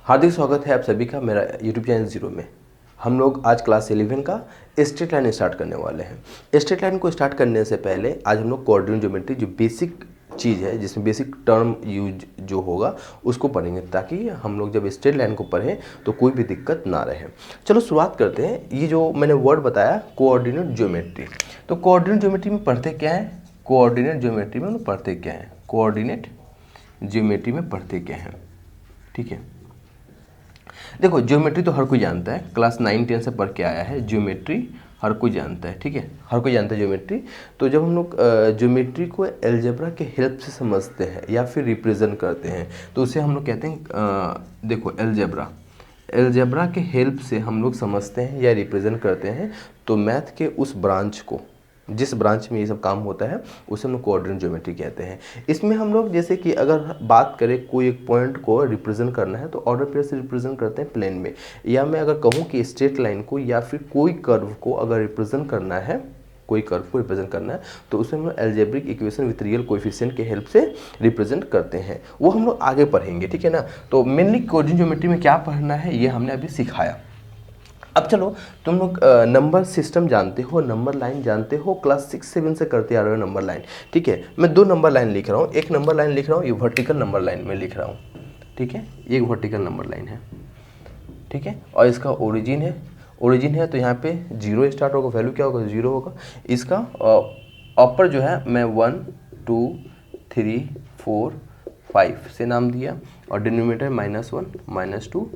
हार्दिक स्वागत है आप सभी का मेरा यूट्यूब चैनल जीरो में। हम लोग आज क्लास 11 का स्ट्रेट लाइन स्टार्ट करने वाले हैं। स्ट्रेट लाइन को स्टार्ट करने से पहले आज हम लोग कोऑर्डिनेट ज्योमेट्री जो बेसिक चीज़ है, जिसमें बेसिक टर्म यूज जो होगा उसको पढ़ेंगे, ताकि हम लोग जब स्ट्रेट लाइन को पढ़ें तो कोई भी दिक्कत ना रहे। चलो शुरुआत करते हैं। ये जो मैंने वर्ड बताया कोऑर्डिनेट ज्योमेट्री, तो कोऑर्डिनेट ज्योमेट्री में पढ़ते क्या है? कोऑर्डिनेट ज्योमेट्री में पढ़ते क्या है? कोऑर्डिनेट ज्योमेट्री में पढ़ते क्या है? ठीक है, देखो ज्योमेट्री तो हर कोई जानता है, क्लास 9-10 से पढ़ के आया है। ज्योमेट्री हर कोई जानता है, ठीक है, हर कोई जानता है ज्योमेट्री। तो जब हम लोग ज्योमेट्री को अलजेब्रा के हेल्प से समझते हैं या फिर रिप्रेजेंट करते हैं तो उसे हम लोग कहते हैं देखो अलजेब्रा के हेल्प से हम लोग समझते हैं या रिप्रेजेंट करते हैं तो मैथ के उस ब्रांच को, जिस ब्रांच में ये सब काम होता है उसे हम लोग कोऑर्डिनेट ज्योमेट्री कहते हैं। इसमें हम लोग जैसे कि अगर बात करें कोई एक पॉइंट को रिप्रेजेंट करना है तो ऑर्डर पेयर से रिप्रेजेंट करते हैं प्लेन में, या मैं अगर कहूँ कि स्ट्रेट लाइन को या फिर कोई कर्व को अगर रिप्रेजेंट करना है, कोई कर्व को रिप्रेजेंट करना है तो उसे हम लोग algebraic equation with real coefficient के हेल्प से रिप्रेजेंट करते हैं। वो हम लोग आगे पढ़ेंगे, ठीक है ना। तो मेनली कोऑर्डिनेट ज्योमेट्री में क्या पढ़ना है ये हमने अभी सिखाया। अब चलो, तुम लोग नंबर सिस्टम जानते हो, नंबर लाइन जानते हो, क्लास 6-7 से करते आ रहे हो नंबर लाइन, ठीक है। मैं दो नंबर लाइन लिख रहा हूँ, एक नंबर लाइन लिख रहा हूँ, ये वर्टिकल नंबर लाइन में लिख रहा हूँ, ठीक है, ये वर्टिकल नंबर लाइन है, ठीक है, और इसका ओरिजिन है तो यहाँ पे 0 स्टार्ट होगा, वैल्यू क्या होगा? 0 होगा। इसका अपर जो है मैं 1 2 3 4 5 से नाम दिया, और डिनोमिनेटर -1 -2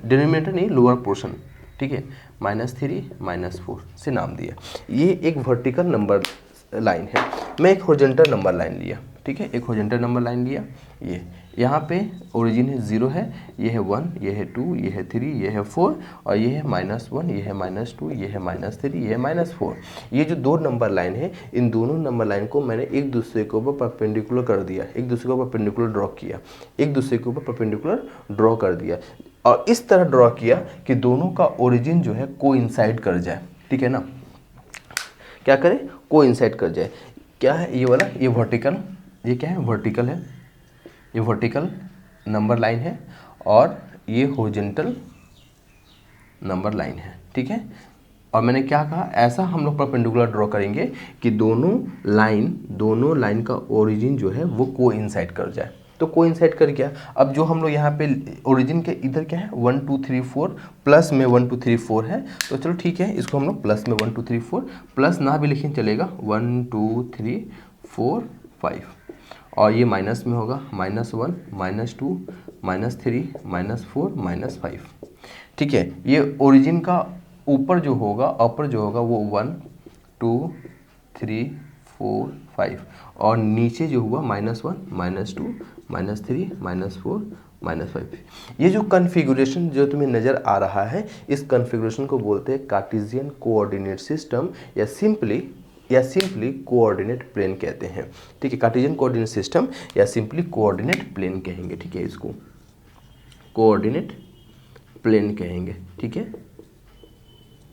डिनोमिनेटर नहीं, लोअर पोर्शन, ठीक है, -3 -4 से नाम दिया। ये एक वर्टिकल नंबर लाइन है। मैं एक हॉरिजॉन्टल नंबर लाइन लिया, ठीक है, एक हॉरिजॉन्टल नंबर लाइन लिया। ये यहाँ पे ओरिजिन है 0 है, ये है 1, ये है 2, ये है 3, ये है 4, और ये है -1, ये है -2, ये है -3, ये है -4। ये जो दो नंबर लाइन है, इन दोनों नंबर लाइन को मैंने एक दूसरे के ऊपर परपेंडिकुलर कर दिया, एक दूसरे के ऊपर परपेंडिकुलर ड्रॉ किया, एक दूसरे के ऊपर परपेंडिकुलर ड्रॉ कर दिया, और इस तरह ड्रॉ किया कि दोनों का ओरिजिन जो है कोइंसाइड कर जाए, ठीक है ना। क्या करे? कोइंसाइड कर जाए। क्या है ये वाला? ये वर्टिकल, ये क्या है? वर्टिकल है, ये वर्टिकल नंबर लाइन है, और ये हॉरिजॉन्टल नंबर लाइन है, ठीक है। और मैंने क्या कहा? ऐसा हम लोग परपेंडिकुलर ड्रॉ करेंगे कि दोनों लाइन का ओरिजिन जो है वो कोइंसाइड कर जाए। तो कोइंसाइड कर गया। अब जो हम लोग यहाँ पे ओरिजिन के इधर क्या है? 1 2 3 4, प्लस में 1 2 3 4 है, तो चलो ठीक है, इसको हम लोग प्लस में 1 2 3 4, प्लस ना भी लिखें चलेगा, 1 2 3 4 5, और ये माइनस में होगा, -1 -2 -3 -4 -5, ठीक है। ये ओरिजिन का ऊपर जो होगा, अपर जो होगा वो 1 2 3 4 5, और नीचे जो हुआ -1 -2 -3 -4 -5। ये जो कन्फिगुरेशन जो तुम्हें नज़र आ रहा है, इस कन्फिगुरेशन को बोलते हैं कार्टेशियन कोऑर्डिनेट सिस्टम, या सिंपली कोऑर्डिनेट प्लेन कहते हैं, ठीक है। कार्टेशियन कोऑर्डिनेट सिस्टम या सिंपली कोऑर्डिनेट प्लेन कहेंगे, ठीक है, इसको कोऑर्डिनेट प्लेन कहेंगे, ठीक है,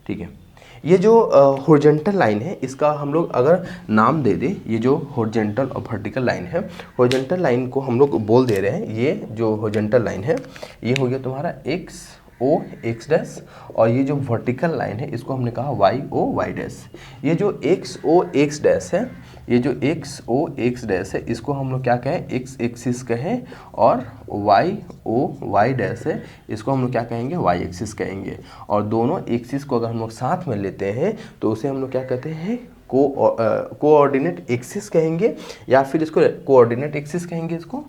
ठीक है। ये जो हॉरिजॉन्टल लाइन है, इसका हम लोग अगर नाम दे दें, ये जो हॉरिजॉन्टल और वर्टिकल लाइन है, हॉरिजॉन्टल लाइन को हम लोग बोल दे रहे हैं, ये जो हॉरिजॉन्टल लाइन है ये हो गया तुम्हारा x और ये जो वर्टिकल लाइन है इसको हमने कहा y डैश। ये जो x डैश है, ये जो x डैश है, इसको हम लोग क्या कहें? x एक्सिस कहें, और y डैश है, इसको हम लोग क्या कहेंगे? y एक्सिस कहेंगे। और दोनों एक्सिस को अगर हम लोग साथ में लेते हैं तो उसे हम लोग क्या कहते हैं? कोऑर्डिनेट एक्सिस कहेंगे, या फिर इसको कोऑर्डिनेट एक्सिस कहेंगे, इसको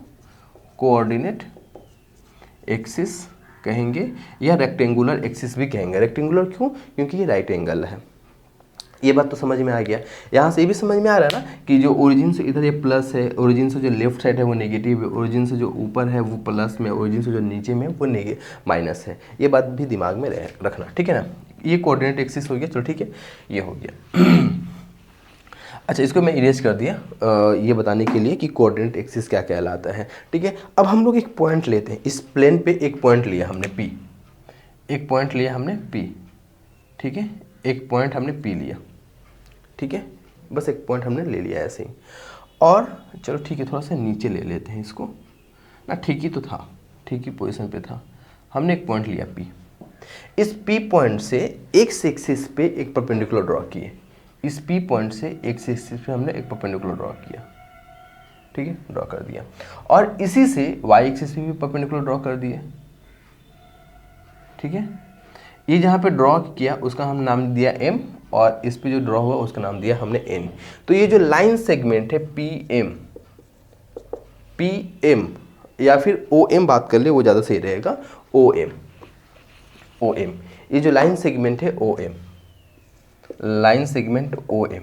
कोऑर्डिनेट एक्सिस कहेंगे, या रेक्टेंगुलर एक्सिस भी कहेंगे। रेक्टेंगुलर क्यों? क्योंकि ये राइट एंगल है। ये बात तो समझ में आ गया। यहाँ से ये भी समझ में आ रहा है ना कि जो ओरिजिन से इधर ये प्लस है, ओरिजिन से जो लेफ्ट साइड है वो नेगेटिव है, ओरिजिन से जो ऊपर है वो प्लस में, ओरिजिन से जो नीचे में वो माइनस है। ये बात भी दिमाग में रखना, ठीक है ना। ये कोऑर्डिनेट एक्सिस हो गया, चलो ठीक है, ये हो गया। अच्छा, इसको मैं इरेज कर दिया ये बताने के लिए कि कोऑर्डिनेट एक्सिस क्या कहलाता है, ठीक है। अब हम लोग एक पॉइंट लेते हैं, इस प्लेन पे एक पॉइंट लिया हमने P, एक पॉइंट लिया हमने P, ठीक है, एक पॉइंट हमने P लिया, ठीक है, बस एक पॉइंट हमने ले लिया ऐसे ही। और चलो ठीक है, थोड़ा सा नीचे ले लेते हैं इसको ना, ठीक ही तो था, ठीक ही पोजीशन पे था, हमने एक पॉइंट लिया P, इस P पॉइंट से एक्स एक्सिस पे एक परपेंडिकुलर ड्रॉ किए, इस P पॉइंट से एक्स एक्सिस पे हमने एक परपेंडिकुलर ड्रॉ किया, ठीक है, ड्रॉ कर दिया, और इसी से वाई एक्सिस पे भी परपेंडिकुलर ड्रॉ कर दिए, ठीक है। ये जहाँ पे ड्रॉ किया उसका हम नाम दिया M, और इस पे जो ड्रॉ हुआ उसका नाम दिया हमने N। तो ये जो लाइन सेगमेंट है PM या फिर OM बात कर ले वो ज़्यादा सही रहेगा, OM, ये जो लाइन सेगमेंट है OM, लाइन सेगमेंट OM,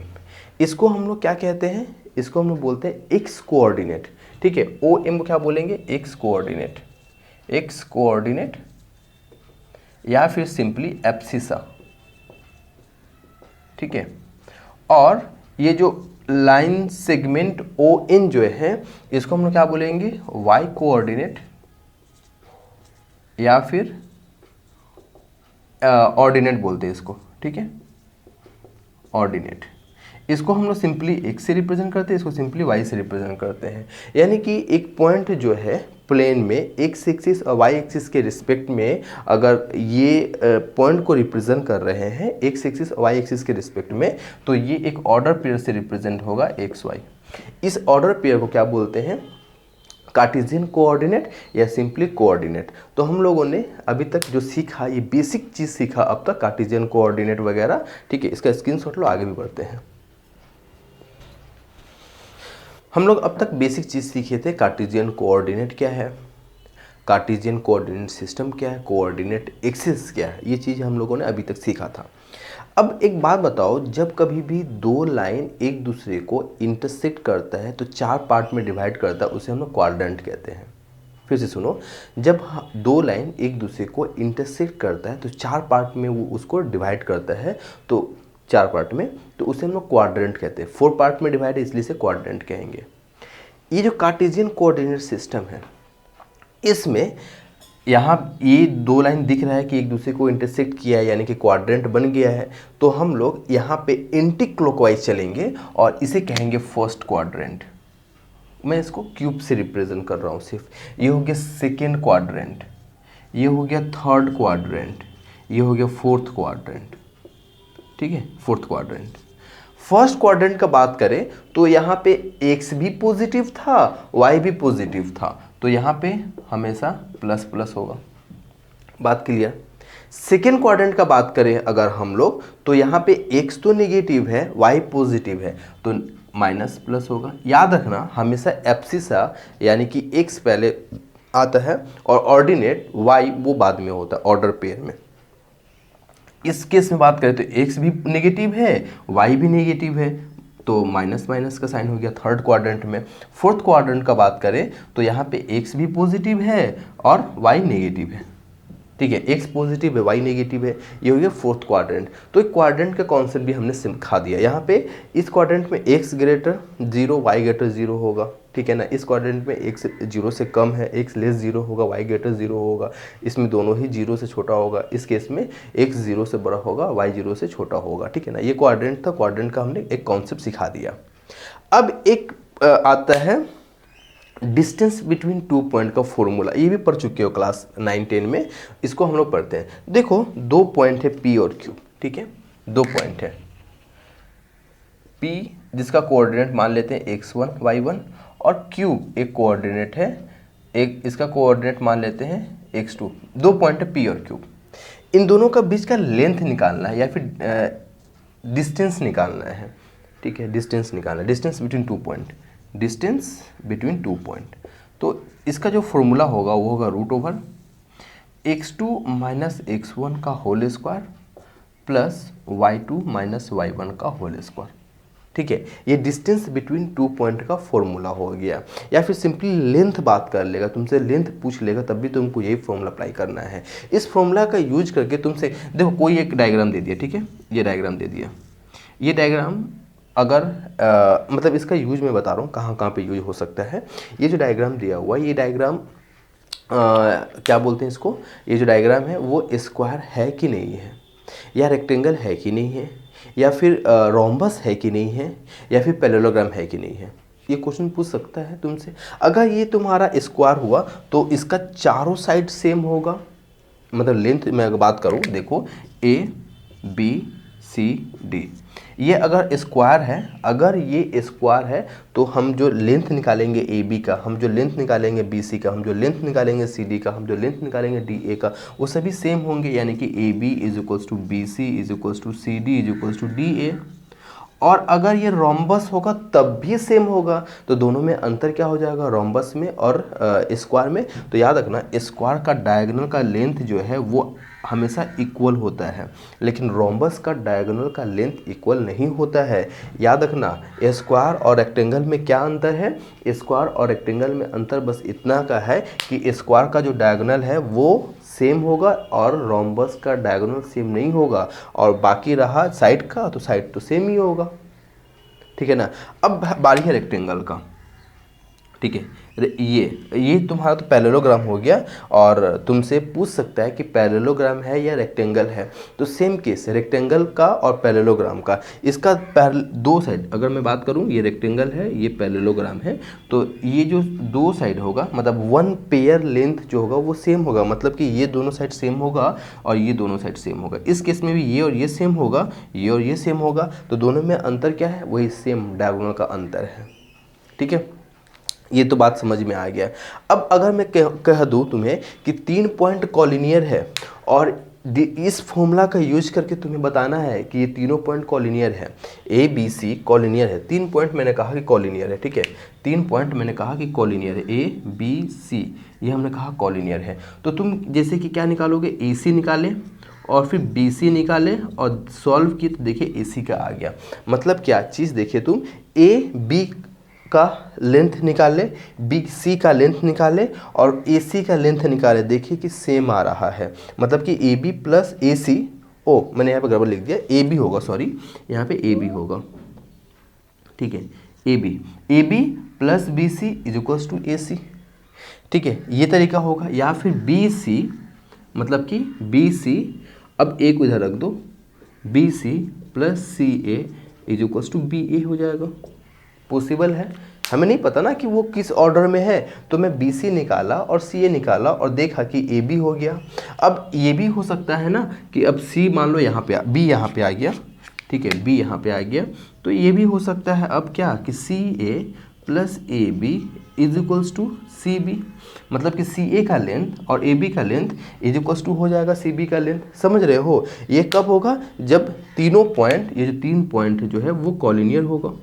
इसको हम लोग क्या कहते हैं, इसको हम लोग बोलते हैं एक्स कोऑर्डिनेट, ठीक है। OM को क्या बोलेंगे, एक्स कोऑर्डिनेट या फिर सिंपली एब्सिसा, ठीक है। और ये जो लाइन सेगमेंट ON जो है इसको हम लोग क्या बोलेंगे, वाई कोऑर्डिनेट या फिर ऑर्डिनेट बोलते हैं इसको, ठीक है, ऑर्डिनेट। इसको हम लोग सिंपली एक्स से रिप्रेजेंट करते हैं, इसको सिंपली वाई से रिप्रेजेंट करते हैं। यानी कि एक पॉइंट जो है प्लेन में एक्स एक्सिस और वाई एक्सिस के रिस्पेक्ट में अगर ये पॉइंट को रिप्रेजेंट कर रहे हैं एक्स एक्सिस और वाई एक्सिस के रिस्पेक्ट में, तो ये एक ऑर्डर पेयर से रिप्रेजेंट होगा एक्स वाई। इस ऑर्डर पेयर को क्या बोलते हैं, कार्टेशियन कोऑर्डिनेट या सिंपली कोऑर्डिनेट। तो हम लोगों ने अभी तक जो सीखा, ये बेसिक चीज़ सीखा अब तक, कार्टेशियन कोऑर्डिनेट वगैरह, ठीक है। इसका स्क्रीनशॉट लो, आगे भी बढ़ते हैं। हम लोग अब तक बेसिक चीज़ सीखे थे, कार्टेशियन कोऑर्डिनेट क्या है, कार्टेशियन कोऑर्डिनेट सिस्टम क्या है, कोऑर्डिनेट एक्सिस क्या है, ये चीज़ हम लोगों ने अभी तक सीखा था। अब एक बात बताओ, जब कभी भी दो लाइन एक दूसरे को इंटरसेक्ट करता है तो चार पार्ट में डिवाइड करता है, उसे हम लोग क्वाड्रेंट कहते हैं। फिर से सुनो, जब दो लाइन एक दूसरे को इंटरसेक्ट करता है तो चार पार्ट में वो उसको डिवाइड करता है, तो चार पार्ट में, तो उसे हम लोग क्वाड्रेंट कहते हैं। 4 पार्ट में डिवाइड है इसलिए से क्वाड्रेंट कहेंगे। ये जो कार्टेशियन कोऑर्डिनेट सिस्टम है, इसमें यहाँ ये दो लाइन दिख रहा है कि एक दूसरे को इंटरसेक्ट किया है, यानी कि क्वाड्रेंट बन गया है। तो हम लोग यहाँ पे एंटी क्लॉकवाइज चलेंगे और इसे कहेंगे फर्स्ट क्वाड्रेंट। मैं इसको क्यूब से रिप्रेजेंट कर रहा हूँ सिर्फ। ये हो गया सेकेंड क्वाड्रेंट, ये हो गया थर्ड क्वाड्रेंट, ये हो गया फोर्थ क्वाड्रेंट, ठीक है, फोर्थ क्वाड्रेंट। फर्स्ट क्वाड्रेंट का बात करें तो यहाँ पे एक्स भी पॉजिटिव था, वाई भी पॉजिटिव था, तो यहाँ पे हमेशा प्लस प्लस होगा। बात क्लियर। सेकेंड क्वाड्रेंट का बात करें अगर हम लोग, तो यहाँ पे एक्स तो नेगेटिव है, वाई पॉजिटिव है, तो माइनस प्लस होगा। याद रखना हमेशा एब्सिसा यानी कि एक्स पहले आता है और ऑर्डिनेट वाई वो बाद में होता है ऑर्डर पेयर में। इस केस में बात करें तो एक्स भी नेगेटिव है, वाई भी नेगेटिव है, तो माइनस माइनस का साइन हो गया थर्ड क्वाड्रेंट में। फोर्थ क्वाड्रेंट का बात करें तो यहाँ पे एक्स भी पॉजिटिव है और वाई नेगेटिव है, ठीक है, एक्स पॉजिटिव है, वाई नेगेटिव है, ये हो गया फोर्थ क्वाड्रेंट। तो एक क्वाड्रेंट का कॉन्सेप्ट भी हमने सिखा दिया। यहाँ पे इस क्वाड्रेंट में एक्स ग्रेटर 0 वाई ग्रेटर 0 होगा, ठीक है ना। इस क्वाड्रेंट में एक्स 0 से कम है, एक्स लेस 0 होगा, वाई ग्रेटर 0 होगा, इसमें दोनों ही 0 से छोटा होगा। इस केस में एक्स 0 से बड़ा होगा, वाई 0 से छोटा होगा, ठीक है ना। ये क्वाड्रेंट था, क्वाड्रेंट का हमने एक कॉन्सेप्ट सिखा दिया। अब एक आता है डिस्टेंस बिटवीन 2 पॉइंट का फॉर्मूला, ये भी पढ़ चुके हो क्लास 9-10 में, इसको हम लोग पढ़ते हैं। देखो 2 पॉइंट है P और Q, ठीक है, 2 पॉइंट है P जिसका कोऑर्डिनेट मान लेते हैं x1 y1, और Q एक कोऑर्डिनेट है, एक इसका कोऑर्डिनेट मान लेते हैं x2। 2 पॉइंट है P और Q, इन दोनों का बीच का लेंथ निकालना है या फिर डिस्टेंस निकालना है, ठीक है, डिस्टेंस निकालना है, distance between 2 point, distance between 2 point. तो इसका जो फॉर्मूला होगा वो होगा x2 माइनस x1 का whole square plus y2 minus y1 का होल स्क्वायर, ठीक है। ये डिस्टेंस बिटवीन 2 पॉइंट का फॉर्मूला हो गया। या फिर सिंपली लेंथ बात कर लेगा, तुमसे लेंथ पूछ लेगा तब भी तुमको यही फॉर्मूला अप्लाई करना है। इस फॉर्मूला का यूज करके तुमसे देखो कोई एक डायग्राम दे दिया, ठीक है, ये डायग्राम दे दिया, ये डायग्राम अगर मतलब इसका यूज मैं बता रहा हूँ कहाँ कहाँ पे यूज हो सकता है। ये जो डायग्राम दिया हुआ है, ये डायग्राम क्या बोलते हैं इसको, ये जो डायग्राम है वो स्क्वायर है कि नहीं है, या रेक्टेंगल है कि नहीं है, या फिर रोम्बस है कि नहीं है, या फिर पैरेललोग्राम है कि नहीं है, ये क्वेश्चन पूछ सकता है तुमसे। अगर ये तुम्हारा स्क्वायर हुआ तो इसका चारों साइड सेम होगा, मतलब लेंथ में अगर बात करूँ, देखो ए बी सी डी, ये अगर स्क्वायर है, अगर ये स्क्वायर है तो हम जो लेंथ निकालेंगे ए बी का, हम जो लेंथ निकालेंगे बी सी का, हम जो लेंथ निकालेंगे सी डी का, हम जो लेंथ निकालेंगे डी ए का, वो सभी सेम होंगे। यानी कि A B is equals to B C is equals to C D is equals to D A. और अगर ये रोम्बस होगा तब भी सेम होगा। तो दोनों में अंतर क्या हो जाएगा, रोम्बस में और स्क्वायर में। तो याद रखना, स्क्वायर का डायगोनल का लेंथ जो है वो हमेशा इक्वल होता है, लेकिन रोम्बस का डायगोनल का लेंथ इक्वल नहीं होता है। याद रखना, स्क्वायर और रेक्टेंगल में क्या अंतर है, स्क्वायर और रेक्टेंगल में अंतर बस इतना का है कि स्क्वायर का जो डायगोनल है वो सेम होगा और रोम्बस का डायगोनल सेम नहीं होगा, और बाकी रहा साइड का तो साइड तो सेम ही होगा। ठीक है ना। अब बारी है रेक्टेंगल का। ठीक है, ये तुम्हारा तो पैरेललोग्राम हो गया, और तुमसे पूछ सकता है कि पैरेललोग्राम है या रेक्टेंगल है। तो सेम केस रेक्टेंगल का और पैरेललोग्राम का, इसका दो साइड, अगर मैं बात करूं ये रेक्टेंगल है ये पैरेललोग्राम है, तो ये जो दो साइड होगा मतलब वन पेयर लेंथ जो होगा वो सेम होगा, मतलब कि ये दोनों साइड सेम होगा और ये दोनों साइड सेम होगा। इस केस में भी ये और ये सेम होगा, ये और ये सेम होगा, तो दोनों में अंतर क्या है, वही सेम डायगोनल का अंतर है। ठीक है, ये तो बात समझ में आ गया। अब अगर मैं कह दूँ तुम्हें कि 3 पॉइंट कॉलिनियर है, और इस फॉर्मूला का यूज करके तुम्हें बताना है कि ये तीनों पॉइंट कॉलिनियर है, ए बी सी कॉलिनियर है। 3 पॉइंट मैंने कहा कि कॉलिनियर है। ठीक है, 3 पॉइंट मैंने कहा कि कॉलिनियर है, ए बी सी ये हमने कहा कॉलिनियर है। तो तुम जैसे कि क्या निकालोगे, ए सी निकाले और फिर बी सी निकाले और सॉल्व किए तो देखिए ए सी का आ गया। मतलब क्या चीज़, देखिए तुम ए बी का लेंथ निकाले, बी सी का लेंथ निकाले और ए सी का लेंथ निकाले, देखिए कि सेम आ रहा है। मतलब कि ए बी प्लस ए सी, ओ मैंने यहाँ पे गड़बड़ लिख दिया, ए बी होगा, सॉरी यहाँ पे ए बी होगा। ठीक है, A B plus B C is equals to A C. ठीक है, ये तरीका होगा। या फिर बी सी, मतलब कि बी सी, अब ए को इधर रख दो, B C plus C A is equals to B A हो जाएगा। पॉसिबल है, हमें नहीं पता ना कि वो किस ऑर्डर में है, तो मैं बी सी निकाला और सी ए निकाला और देखा कि ए बी हो गया। अब ये भी हो सकता है ना कि अब सी मान लो यहाँ पे, बी यहाँ पे आ गया। ठीक है, बी यहाँ पे आ गया, तो ये भी हो सकता है अब क्या कि C A plus A B is equals to C B. मतलब कि सी ए का लेंथ और ए बी का लेंथ इज इक्वल्स टू हो जाएगा सी बी का लेंथ। समझ रहे हो, ये कब होगा, जब तीनों पॉइंट, ये जो 3 पॉइंट जो है वो कॉलिनियर होगा।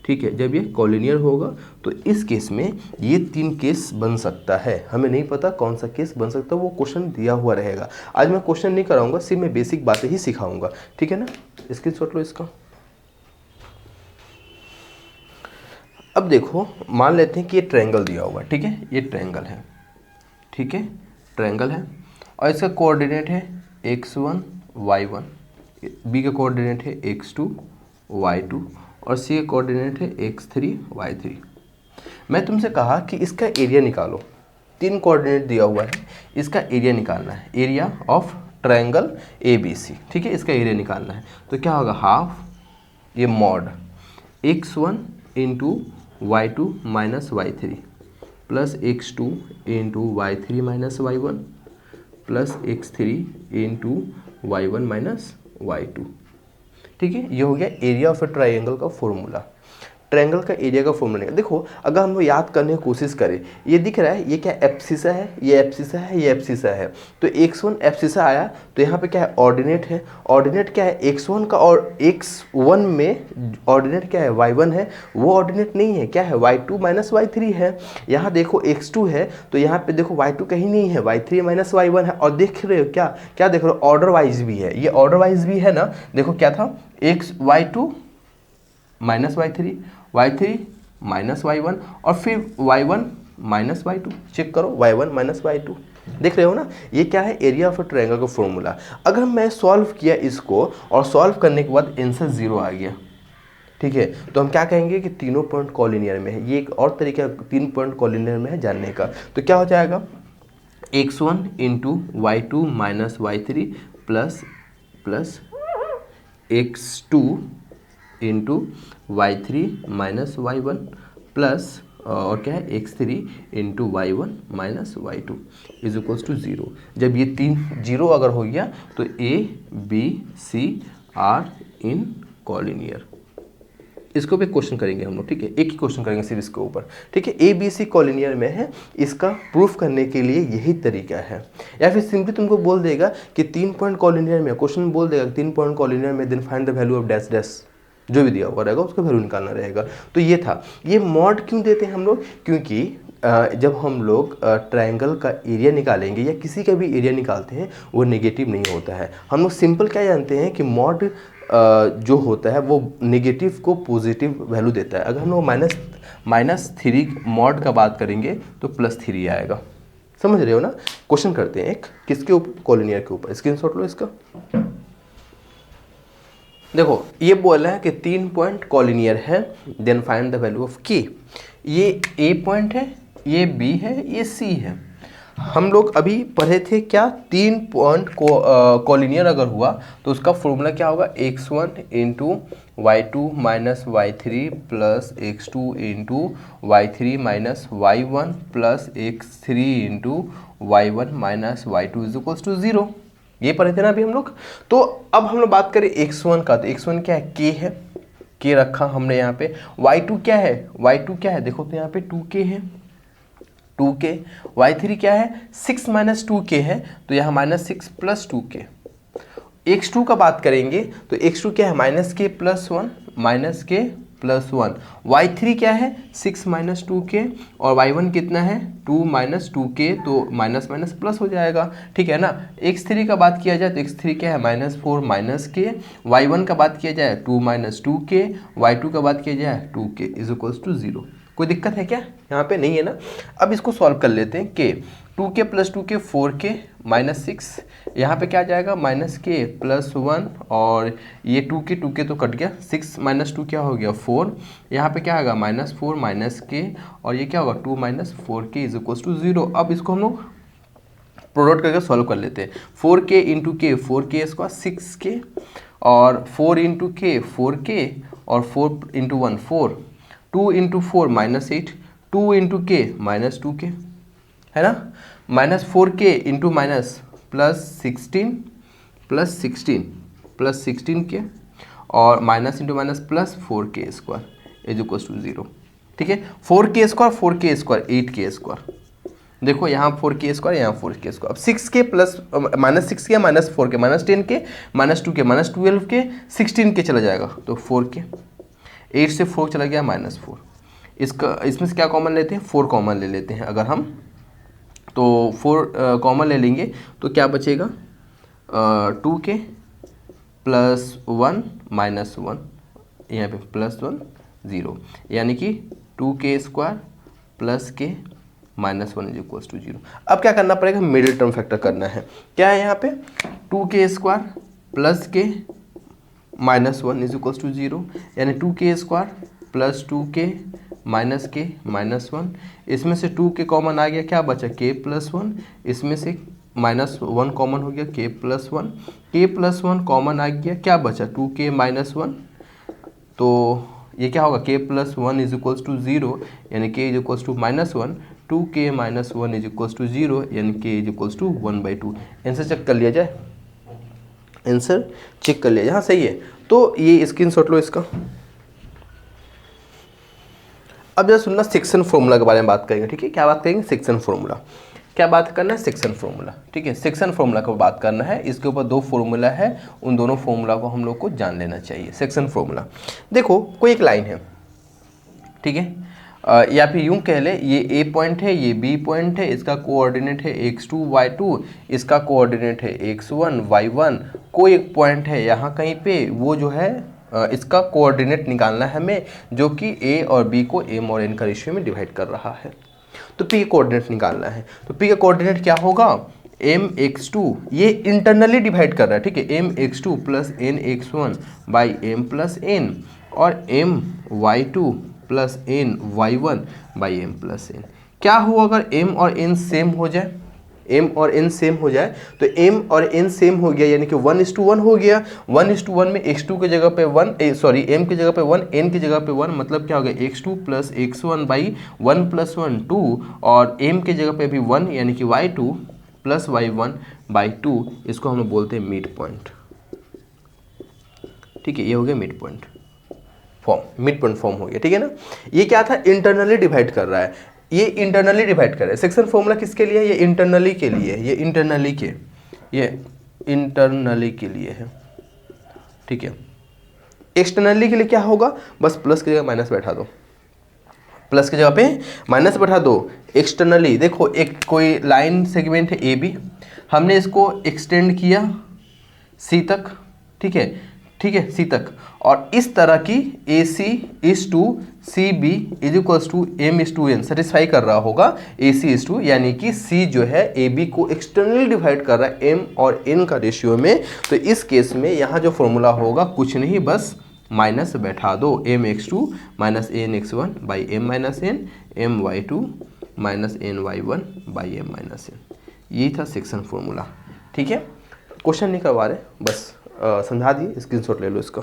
ठीक है, जब ये कॉलिनियर होगा तो इस केस में ये 3 केस बन सकता है। हमें नहीं पता कौन सा केस बन सकता है, वो क्वेश्चन दिया हुआ रहेगा। आज मैं क्वेश्चन नहीं कराऊंगा, सिर्फ मैं बेसिक बातें ही सिखाऊंगा। ठीक है ना, स्क्रीनशॉट लो इसका। अब देखो, मान लेते हैं कि ये ट्रायंगल दिया हुआ है। ठीक है, ये ट्रायंगल है। ठीक है, ट्रायंगल है और इसका कोऑर्डिनेट है x1 y1, बी का कोऑर्डिनेट है x2 y2 और सी का कोऑर्डिनेट है x3 y3। मैं तुमसे कहा कि इसका एरिया निकालो, 3 कोऑर्डिनेट दिया हुआ है, इसका एरिया निकालना है, area of triangle A B C. ठीक है, इसका एरिया निकालना है, तो क्या होगा, हाफ ये mod x1 into y2 minus y3 plus x2 into y3 minus y1 plus x3 into y1 minus y2। ठीक है, ये हो गया एरिया ऑफ ए ट्रायंगल का फॉर्मूला। ट्रायंगल का एरिया का फॉर्मूला। देखो, अगर हम याद करने की कोशिश करें, ये दिख रहा है, ये क्या एब्सिसा है, ये एब्सिसा है, ये एब्सिसा है। तो x1 एब्सिसा आया, तो यहाँ पे क्या है, ऑर्डिनेट है। ऑर्डिनेट क्या है, x1 का, और x1 में ऑर्डिनेट क्या है, y1 है। वो ऑर्डिनेट नहीं है, क्या है, y2 माइनस y3 है। यहाँ देखो x2 है, तो यहाँ पे देखो y2 कहीं नहीं है, y3 माइनस y1 है। और देख रहे हो क्या क्या देख रहे हो, ऑर्डर वाइज भी है, ये ऑर्डर वाइज भी है ना। देखो क्या था, y2 minus y3, y3 minus y1 और फिर y1 माइनस y2। चेक करो, y1 माइनस y2, देख रहे हो ना। ये क्या है, एरिया ऑफ ट्रायंगल का फॉर्मूला। अगर मैं सॉल्व किया इसको और सॉल्व करने के बाद आंसर 0 आ गया, ठीक है, तो हम क्या कहेंगे कि तीनों पॉइंट कॉलिनियर में है। ये एक और तरीका 3 पॉइंट कॉलिनियर में है जानने का। तो क्या हो जाएगा, x1 into y2 minus y3 plus x2 into y3 minus y1 plus और क्या है x3 into y1 minus y2 is equals to 0। जब ये तीन 0 अगर हो गया तो a b c are in collinear. इसको भी क्वेश्चन करेंगे हम लोग, ठीक है, एक ही क्वेश्चन करेंगे सिर्फ इसके ऊपर, ठीक है। ए बी सी कॉलिनियर में है, इसका प्रूफ करने के लिए यही तरीका है। या फिर सिंपली तुमको बोल देगा कि 3 पॉइंट कॉलिनियर में, क्वेश्चन बोल देगा 3 पॉइंट कॉलिनियर में then find the value of dash dash, जो भी दिया हुआ रहेगा उसका वैल्यू निकालना रहेगा। तो ये था। ये मॉड क्यों देते हैं हम लोग? क्योंकि जब हम लोग ट्रायंगल का एरिया निकालेंगे या किसी का भी एरिया निकालते हैं वो नेगेटिव नहीं होता है। हम लोग सिंपल क्या जानते हैं कि मॉड जो होता है वो नेगेटिव को पॉजिटिव वैल्यू देता है। अगर हम लोग -3 मॉड का बात करेंगे तो +3 आएगा। समझ रहे हो ना? क्वेश्चन करते हैं एक, किसके ऊपर? कॉलिनियर के ऊपर। स्क्रीनशॉट लो इसका। देखो ये बोला है कि 3 पॉइंट कॉलिनियर है, then find the value of k. ये ए पॉइंट है, ये बी है, ये सी है। हम लोग अभी पढ़े थे क्या, 3 पॉइंट कॉलिनियर अगर हुआ तो उसका फॉर्मूला क्या होगा? x1 into y2 minus y3 plus x2 into y3 minus y1 plus x3 into y1 minus y2 is equals to 0। ये पढ़े थे ना अभी हम लोग। तो अब हम लोग बात करें x1 का, तो x1 क्या है? k है, k रखा हमने यहाँ पे। y2 क्या है? y2 क्या है? देखो तो यहाँ पे 2k है, 2k। y3 क्या है? 6 माइनस 2k है, तो यहाँ -6 प्लस 2k। x2 का बात करेंगे तो x2 क्या है? -k plus 1, -k plus 1। y3 क्या है? 6 माइनस 2k और y1 कितना है? 2 माइनस 2k, तो माइनस माइनस प्लस हो जाएगा, ठीक है ना। x3 का बात किया जाए तो x3 क्या है? -4 माइनस k। y1 का बात किया जाए 2 माइनस 2k, y2 का बात किया जाए 2k इज इक्वल्स टू 0। कोई दिक्कत है क्या यहाँ पे? नहीं है ना। अब इसको सॉल्व कर लेते हैं। k 2k plus 2k 4k minus 6, यहाँ पे क्या आ जाएगा? -k प्लस 1 और ये 2k तो कट गया, 6 माइनस 2 क्या हो गया? 4। यहाँ पे क्या आएगा? -4 माइनस k और ये क्या होगा? 2 minus 4k is equals to 0। अब इसको हम लोग प्रोडक्ट करके सॉल्व कर लेते हैं। 4k इंटू के 4k स्क्वायर 6k और 4 इंटू के 4k और 4 इंटू 1 4, 2 इंटू 4 -8, 2 इंटू के -2k है ना, -4k इंटू माइनस प्लस 16 के और minus into minus plus 4k square is equal to 0, ठीक है। 4k square 8k square. देखो यहाँ 4k स्क्वायर, यहाँ 4k स्क्वायर। अब 6k plus -6k -4k -10k -2k -12k 16k चला जाएगा तो 4k, 8 से 4 चला गया -4। इसमें से क्या कॉमन लेते हैं? 4 कॉमन ले लेते हैं अगर हम, तो 4 कॉमन ले लेंगे तो क्या बचेगा? 2k प्लस 1 माइनस 1, यहाँ पे प्लस 1 0, यानी कि 2k square plus k minus 1 is equals to 0। अब क्या करना पड़ेगा? मिडिल टर्म फैक्टर करना है। क्या है यहाँ पे? 2k square plus k minus 1 is equals to 0, यानी 2k square plus 2k minus k minus 1। इसमें से 2k कॉमन आ गया, क्या बचा? k plus 1। इसमें से -1 कॉमन हो गया, k plus 1। k plus 1 common आ गया, क्या बचा? 2k minus 1। तो ये क्या होगा? k plus 1 is equals to 0, यानी k is equals to -1। 2k minus 1 is equals to 0, यानी k is equals to 1/2। Answer check कर लिया जाए, आंसर चेक कर लिया जाए। हाँ सही है। तो ये स्क्रीनशॉट लो इसका। अब जरा सुनना, सेक्शन फॉर्मूला के बारे में बात करेंगे, ठीक है। क्या बात करेंगे? Section formula. क्या बात करना है? सेक्शन फॉर्मूला, ठीक है। सेक्शन फॉर्मूला को बात करना है। इसके ऊपर 2 फॉर्मूला है, उन दोनों फॉर्मूला को हम लोग को जान लेना चाहिए। सेक्शन फॉर्मूला देखो, कोई एक लाइन है, ठीक है, या फिर यूं कह ले, ये ए पॉइंट है, ये बी पॉइंट है, इसका कोऑर्डिनेट है x2 y2, इसका कोऑर्डिनेट है x1 y1। कोई एक पॉइंट है यहाँ कहीं पे, वो जो है इसका कोऑर्डिनेट निकालना है हमें, जो कि a और b को m और n का रेशियो में डिवाइड कर रहा है। तो p का कोऑर्डिनेट निकालना है, तो p का कोऑर्डिनेट क्या होगा? mx2, ये इंटरनली डिवाइड कर रहा है, ठीक है, mx2 plus nx1 by m plus n और my2 plus n y1 by m plus n। क्या हो अगर m और n सेम हो जाए? m और n सेम हो जाए, तो m और n सेम हो गया यानी कि 1:1 हो गया। 1:1 में x2 की जगह पे 1 m की जगह पे 1, n की जगह पे 1, मतलब क्या हो गया x2 plus x1 by 1 plus 1 2, और m की जगह पे भी 1 यानी कि y2 प्लस y1 बाई 2, इसको हम लोग बोलते हैं मिड पॉइंट। ठीक है, ये हो गया mid point form, mid point form हो गया। ठीक है ना, ये क्या था, इंटरनली डिवाइड कर रहा है, ये इंटरनली डिवाइड कर रहा है। सेक्शन फॉर्मूला किसके लिए है, ये इंटरनली के लिए, ये इंटरनली के लिए है। ठीक है, एक्सटर्नली के लिए क्या होगा, बस प्लस की जगह माइनस बैठा दो, प्लस की जगह पे माइनस बैठा दो। एक्सटर्नली देखो, एक कोई लाइन सेगमेंट है ए बी, हमने इसको एक्सटेंड किया सी तक। ठीक है सी तक, और इस तरह की a c is to C b is equals to m is to n satisfy कर रहा होगा ए सी इज टू, यानी कि सी जो है ए बी को एक्सटर्नली डिवाइड कर रहा है एम और एन का रेशियो में। तो इस केस में यहाँ जो फॉर्मूला होगा कुछ नहीं, बस माइनस बैठा दो, m x two minus n x one by m minus n, m y two minus n y one by m minus n. यही था सेक्शन फॉर्मूला। ठीक है, क्वेश्चन नहीं करवा रहे, बस समझा दिए, स्क्रीनशॉट ले लो इसका।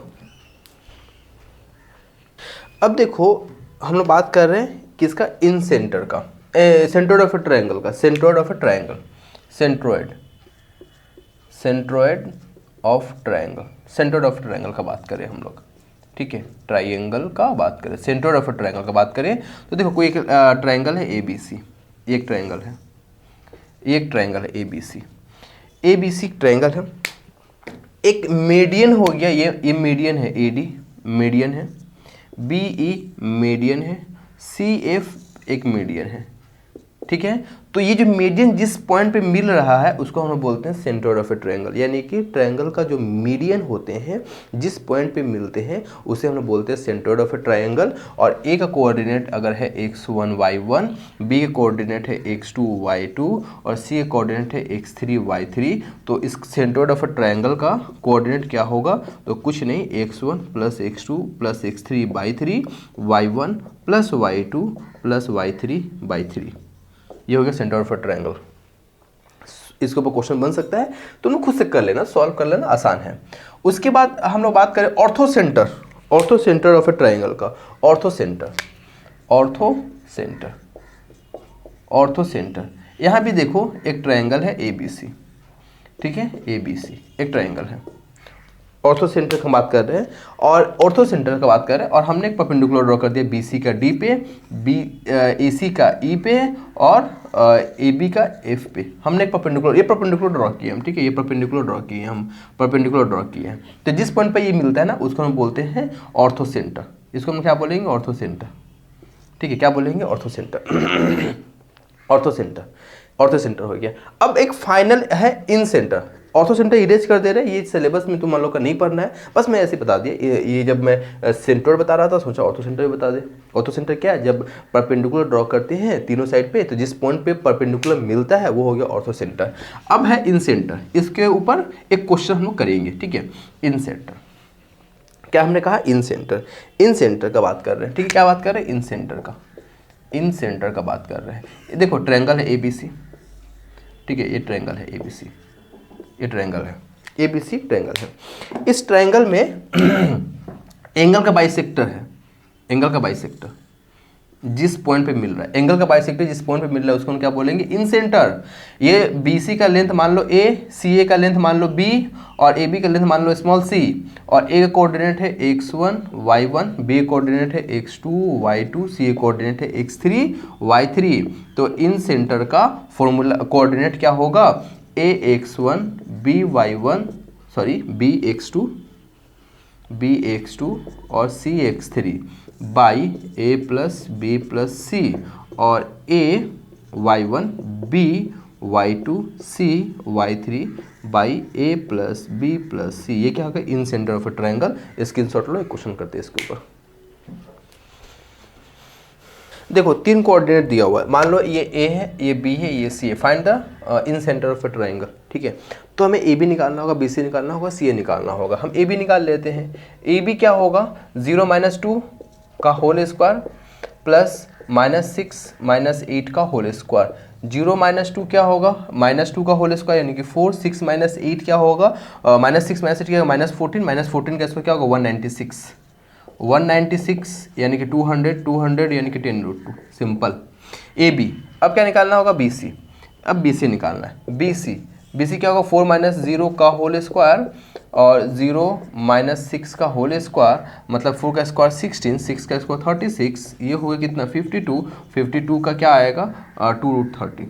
अब देखो हम लोग बात कर रहे हैं किसका, इन सेंटर का, सेंट्रोइड ऑफ ए ट्रायंगल का, centroid of a triangle, centroid of triangle, centroid of triangle का बात करें हम लोग। ठीक है, ट्रायंगल का बात करें, सेंट्रोइड ऑफ ए ट्रायंगल का बात करें तो देखो कोई एक ट्रायंगल है ए बी सी, एक ट्रायंगल है, एक ट्रायंगल है ए बी सी ट्रायंगल है, एक मीडियन हो गया, ये मीडियन है, ए डी मीडियन है, बी ई मीडियन है, सी एफ एक मीडियन है। ठीक है, तो ये जो मीडियन जिस पॉइंट पे मिल रहा है उसको हम लोग बोलते हैं सेंट्रोइड ऑफ ए ट्रायंगल, यानी कि ट्रायंगल का जो मीडियन होते हैं जिस पॉइंट पे मिलते हैं उसे हम लोग बोलते हैं सेंट्रोइड ऑफ ए ट्रायंगल। और ए का कोऑर्डिनेट अगर है x1 y1, बी का कोऑर्डिनेट है x2 y2 और सी का कोऑर्डिनेट है x3 y3, तो इस सेंट्रोइड ऑफ ए ट्रायंगल का कोऑर्डिनेट क्या होगा, तो कुछ नहीं, x1 plus x2 plus x3 y3, y1 plus y2 plus y3 y3, ये हो गया सेंटर ऑफ अ ट्रायंगल। इसके ऊपर क्वेश्चन बन सकता है, तुम लोग खुद से कर लेना, सॉल्व कर लेना, आसान है। उसके बाद हम लोग बात करें ortho centre of a triangle का, ऑर्थो सेंटर। यहाँ भी देखो एक ट्रायंगल है ए बी सी। ठीक है, ए बी सी एक ट्रायंगल है, ऑर्थो सेंटर की बात कर रहे हैं, और ऑर्थो सेंटर का बात कर रहे हैं, और हमने एक परपेंडिकुलर ड्रॉ कर दिया बी सी का डी पे, ए सी का ई पे, और ए बी का एफ पे। हमने एक परपेंडिकुलर, ये परपेंडिकुलर ड्रॉ किए हम। ठीक है, ये परपेंडिकुलर ड्रॉ किए हम, तो जिस पॉइंट पे ये मिलता है ना उसको हम बोलते हैं ऑर्थो सेंटर। इसको हम क्या बोलेंगे, ऑर्थो सेंटर। ठीक है, क्या बोलेंगे, ऑर्थो सेंटर। ऑर्थो सेंटर हो गया। अब एक फाइनल है इन सेंटर। ऑर्थो सेंटर इरेज कर दे रहे हैं, ये सिलेबस में तुम लोग का नहीं पढ़ना है, बस मैं ऐसे बता दिया। ये जब मैं सेंट्रोइड बता रहा था सोचा ऑर्थो सेंटर भी बता दे। ऑर्थो सेंटर क्या है, जब परपेंडिकुलर ड्रॉ करते हैं तीनों साइड पे, तो जिस पॉइंट पे परपेंडिकुलर मिलता है वो हो गया ऑर्थो सेंटर। अब है इन सेंटर, इसके ऊपर एक क्वेश्चन हम लोग करेंगे। ठीक है, इन सेंटर क्या हमने कहा, इन सेंटर का बात कर रहे हैं। ठीक है, क्या बात कर रहे हैं, इन सेंटर का बात कर रहे हैं। देखो ट्रायंगल है ए बी सी। ठीक है, ये ट्रायंगल है ए बी सी, ये ट्रायंगल है ए बी सी ट्रायंगल है। इस ट्रायंगल में एंगल का बाइसेक्टर है, एंगल का बाइसेक्टर जिस पॉइंट पे मिल रहा है, एंगल का बाइसेक्टर जिस पॉइंट पे मिल रहा है उसको हम क्या बोलेंगे, इन सेंटर। ये बी सी का लेंथ मान लो ए, सी ए का लेंथ मान लो बी, और ए बी का लेंथ मान लो स्मॉल सी, और ए का कोऑर्डिनेट है x1 y1, बी का कोऑर्डिनेट है x2 y2, सी का कोऑर्डिनेट है x3 y3। तो इन सेंटर का फॉर्मूला कोऑर्डिनेट क्या होगा, ax1 by1 सॉरी bx2 और cx3 by a plus b plus c, और a y1 b y2 c y3 by a plus b plus c। ये क्या होगा, incentre of a triangle. Screenshot लो, एक question करते हैं इसके ऊपर। देखो तीन कोऑर्डिनेट दिया हुआ है, मान लो ये a है, ये b है, ये c है। Find the in centre of a triangle. ठीक है, तो हमें ए बी निकालना होगा, बी सी निकालना होगा, सी ए निकालना होगा। हम ए बी निकाल लेते हैं। ए बी क्या होगा, 0 - 2 का होल स्क्वायर प्लस -6 - 8 का होल स्क्वायर। 0 माइनस 2 क्या होगा, -2 का होल स्क्वायर यानी कि 4, 6 माइनस 8 क्या होगा, -6 माइनस 8 क्या होगा, -14 का स्क्वायर क्या होगा 196, 196 यानी कि 200, 200 यानी कि 10√2, सिंपल। ए बी, अब क्या निकालना होगा, बी सी, अब बी सी निकालना है, बी सी क्या होगा 4 माइनस 0 का होल स्क्वायर और 0 माइनस 6 का होल स्क्वायर, मतलब 4 का स्क्वायर 16, 6 का स्क्वायर 36, ये हो गया कितना 52, 52 का क्या आएगा 2√30,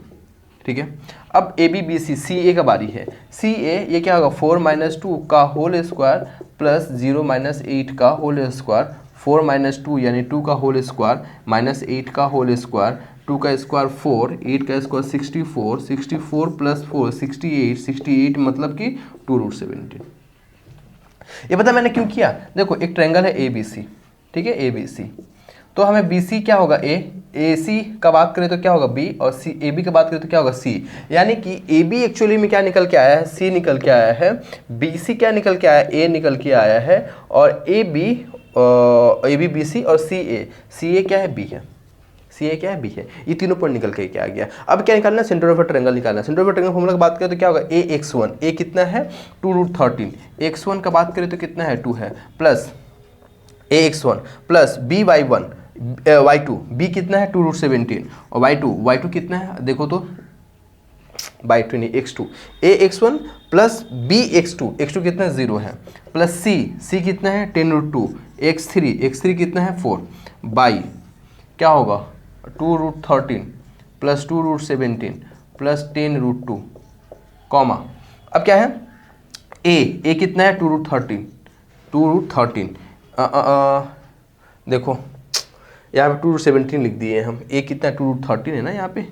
ठीक है। अब A B B C A का बारी है, सी ए ये क्या होगा 4 माइनस 2 का होल स्क्वायर प्लस 0 माइनस 8 का होल स्क्वायर, 4 माइनस 2 यानी 2 का होल स्क्वायर माइनस 8 का होल स्क्वायर, 2 का स्क्वायर 4, 8 का स्क्वायर 64, 64 प्लस 4 68, 68 मतलब कि 2√17। ये पता मैंने क्यों किया, देखो एक ट्रायंगल है ए बी सी, ठीक है, ए बी सी, तो हमें बी सी क्या होगा ए सी का बात करें तो क्या होगा बी, और सी ए बी का बात करें तो क्या होगा सी, यानी कि ए बी एक्चुअली में क्या निकल के आया है, सी निकल के आया है, बी सी क्या निकल के आया है, ए निकल के आया है, और ए बी बी सी और सी ए क्या है, बी है, सी ए क्या है, बी है, ये तीनों पॉइंट निकल के क्या आ गया। अब क्या निकालना है, सेंटर ऑफ अ ट्रायंगल निकालना है। Centre of a triangle formula की बात करें तो क्या होगा ए एक्स वन, ए कितना है 2√13, x1 का बात करें तो कितना है 2 है, plus a x one plus b y one y two, b कितना है 2√17 और वाई टू कितना है देखो तो बाई टू नहीं x2, a x one plus b x two कितना है 0 है, प्लस सी कितना है 10√2, x3 कितना है 4, बाई क्या होगा 2√13 प्लस 2√17 प्लस 10√2 कॉमा, अब क्या है ए कितना है 2√13 देखो यहाँ पे 2√17 लिख दिए हम, ए कितना 2√13 है ना यहाँ पे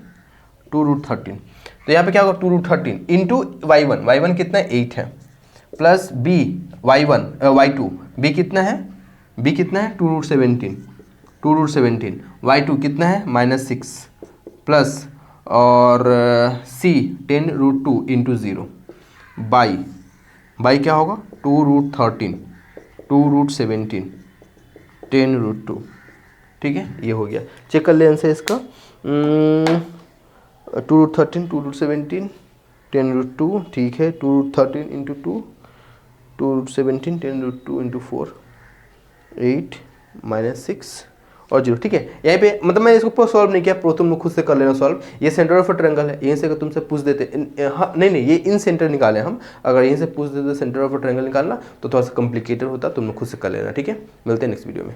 2√13, तो यहाँ पे क्या होगा 2√13 इंटू वाई वन कितना है 8 है, plus b y two b कितना है 2√17 वाई टू कितना है -6 प्लस और सी 10√2 इंटू 0 बाई क्या होगा 2√13 2√17 10√2, ठीक है, ये हो गया। चेक कर ले आंसर इसका 2√13 2√17 10√2, ठीक है, 2√13 इंटू 2 2√17 10√2 इंटू 4 8 -6 और 0, ठीक है। यहाँ पे मतलब मैं इसको पूरा सॉल्व नहीं किया, प्रो तुम लोग खुद से कर लेना सॉल्व। ये सेंटर ऑफ अ ट्रायंगल है, यहीं से अगर तुमसे पूछ देते हाँ नहीं ये इन सेंटर निकाले हम, अगर यहीं से पूछ देते सेंटर ऑफ अ ट्रायंगल निकालना तो थोड़ा सा कॉम्प्लिकेटेड होता, तुम लोग खुद से कर लेना, ठीक है। मिलते हैं नेक्स्ट वीडियो में।